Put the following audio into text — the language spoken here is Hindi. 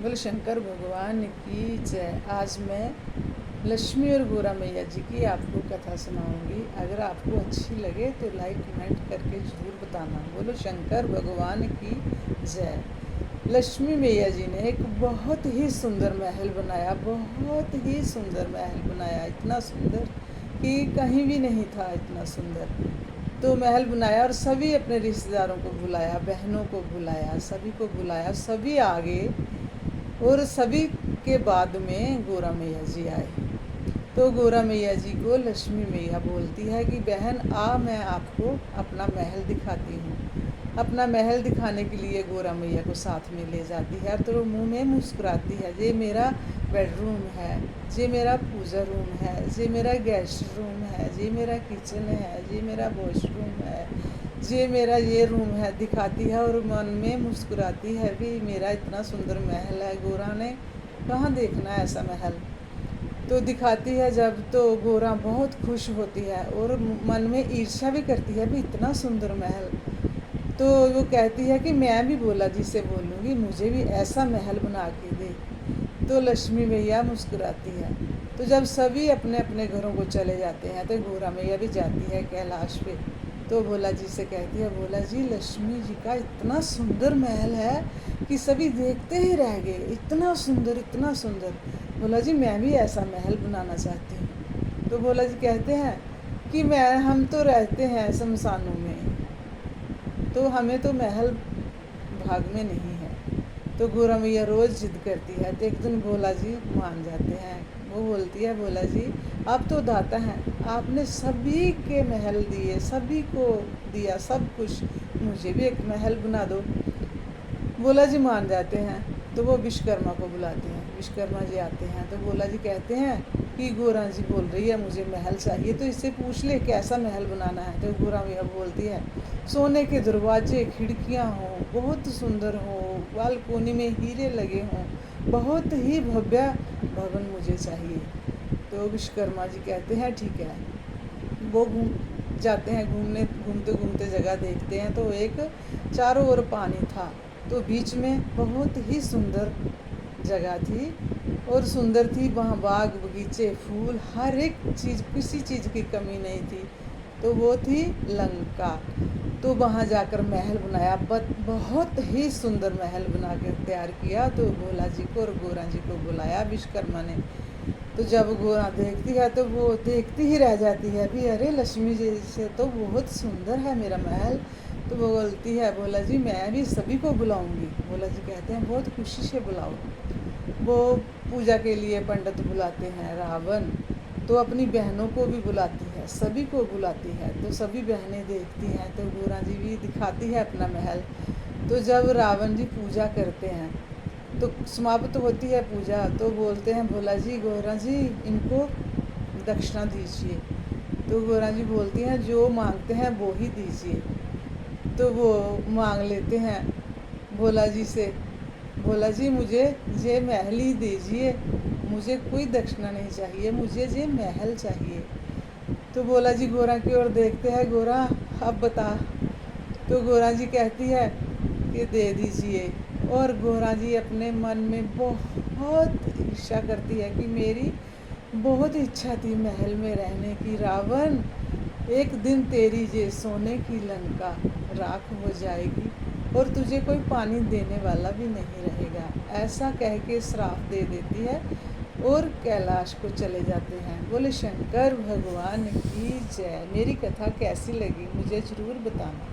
बोले शंकर भगवान की जय। आज मैं लक्ष्मी और गोरा मैया जी की आपको कथा सुनाऊंगी। अगर आपको अच्छी लगे तो लाइक कमेंट करके ज़रूर बताना। बोलो शंकर भगवान की जय। लक्ष्मी मैया जी ने एक बहुत ही सुंदर महल बनाया, बहुत ही सुंदर महल बनाया, इतना सुंदर कि कहीं भी नहीं था इतना सुंदर। तो महल बनाया और सभी अपने रिश्तेदारों को बुलाया, बहनों को बुलाया, सभी को बुलाया, सभी आ गए। और सभी के बाद में गोरा मैया जी आए। तो गोरा मैया जी को लक्ष्मी मैया बोलती है कि बहन आ, मैं आपको अपना महल दिखाती हूँ। अपना महल दिखाने के लिए गोरा मैया को साथ में ले जाती है तो मुंह में मुस्कुराती है। ये मेरा बेडरूम है, ये मेरा पूजा रूम है, ये मेरा गेस्ट रूम है, ये मेरा किचन है, ये मेरा वॉशरूम है, ये मेरा ये रूम है, दिखाती है और मन में मुस्कुराती है भी मेरा इतना सुंदर महल है। गोरा ने कहाँ देखना है ऐसा महल, तो दिखाती है जब तो गोरा बहुत खुश होती है और मन में ईर्ष्या भी करती है भी इतना सुंदर महल। तो वो कहती है कि मैं भी बोला जी से बोलूँगी, मुझे भी ऐसा महल बना के दे। तो लक्ष्मी मैया मुस्कुराती है। तो जब सभी अपने अपने घरों को चले जाते हैं तो गोरा मैया भी जाती है कैलाश पे। तो भोला जी से कहती है, भोला जी लक्ष्मी जी का इतना सुंदर महल है कि सभी देखते ही रह गए, इतना सुंदर इतना सुंदर। भोला जी मैं भी ऐसा महल बनाना चाहती हूँ। तो भोला जी कहते हैं कि हम तो रहते हैं शमशानों में, तो हमें तो महल भाग में नहीं है। तो गोरा मैया रोज़ जिद करती है। तो एक दिन भोला जी मान जाते हैं। वो बोलती है, भोला जी आप तो दाता हैं, आपने सभी के महल दिए, सभी को दिया सब कुछ, मुझे भी एक महल बना दो। भोला जी मान जाते हैं। तो वो विश्वकर्मा को बुलाते हैं। विश्वकर्मा जी आते हैं तो भोला जी कहते हैं कि गोरा जी बोल रही है मुझे महल चाहिए, तो इससे पूछ ले कैसा महल बनाना है। तो गोरा मैया बोलती है सोने के दरवाजे खिड़कियां हों, बहुत सुंदर हो, बालकोनी में हीरे लगे हों, बहुत ही भव्य भवन मुझे चाहिए। तो विश्वकर्मा जी कहते हैं ठीक है। वो घूम जाते हैं, घूमते घूमते जगह देखते हैं तो एक चारों ओर पानी था, तो बीच में बहुत ही सुंदर जगह थी और सुंदर थी वहाँ, बाग बगीचे फूल हर एक चीज़, किसी चीज़ की कमी नहीं थी। तो वो थी लंका। तो वहाँ जाकर महल बनाया, बहुत ही सुंदर महल बना कर तैयार किया। तो भोला जी को और गोरा जी को बुलाया विश्वकर्मा ने। तो जब गोरा देखती है तो वो देखती ही रह जाती है भी अरे लक्ष्मी जी से तो बहुत सुंदर है मेरा महल। तो वो बोलती है भोला जी मैं भी सभी को बुलाऊंगी। भोला जी कहते हैं बहुत खुशी से बुलाओ। वो पूजा के लिए पंडित बुलाते हैं, रावण तो अपनी बहनों को भी बुलाती है, सभी को बुलाती है। तो सभी बहनें देखती हैं तो गोरा जी भी दिखाती है अपना महल। तो जब रावण जी पूजा करते हैं तो समाप्त होती है पूजा, तो बोलते हैं भोला जी गोरा जी इनको दक्षिणा दीजिए। तो गोरा जी बोलती हैं जो मांगते हैं वो ही दीजिए। तो वो मांग लेते हैं भोला जी से, भोला जी मुझे ये महल ही दीजिए, मुझे कोई दक्षिणा नहीं चाहिए, मुझे ये महल चाहिए। तो भोला जी गोरा की ओर देखते हैं, गोरा अब बता। तो गोरा जी कहती है कि दे दीजिए। और गोरा जी अपने मन में बहुत ईर्ष्या करती है कि मेरी बहुत इच्छा थी महल में रहने की, रावण एक दिन तेरी ये सोने की लंका राख हो जाएगी और तुझे कोई पानी देने वाला भी नहीं रहेगा। ऐसा कह के श्राप दे देती है और कैलाश को चले जाते हैं। बोले शंकर भगवान की जय। मेरी कथा कैसी लगी मुझे ज़रूर बताना।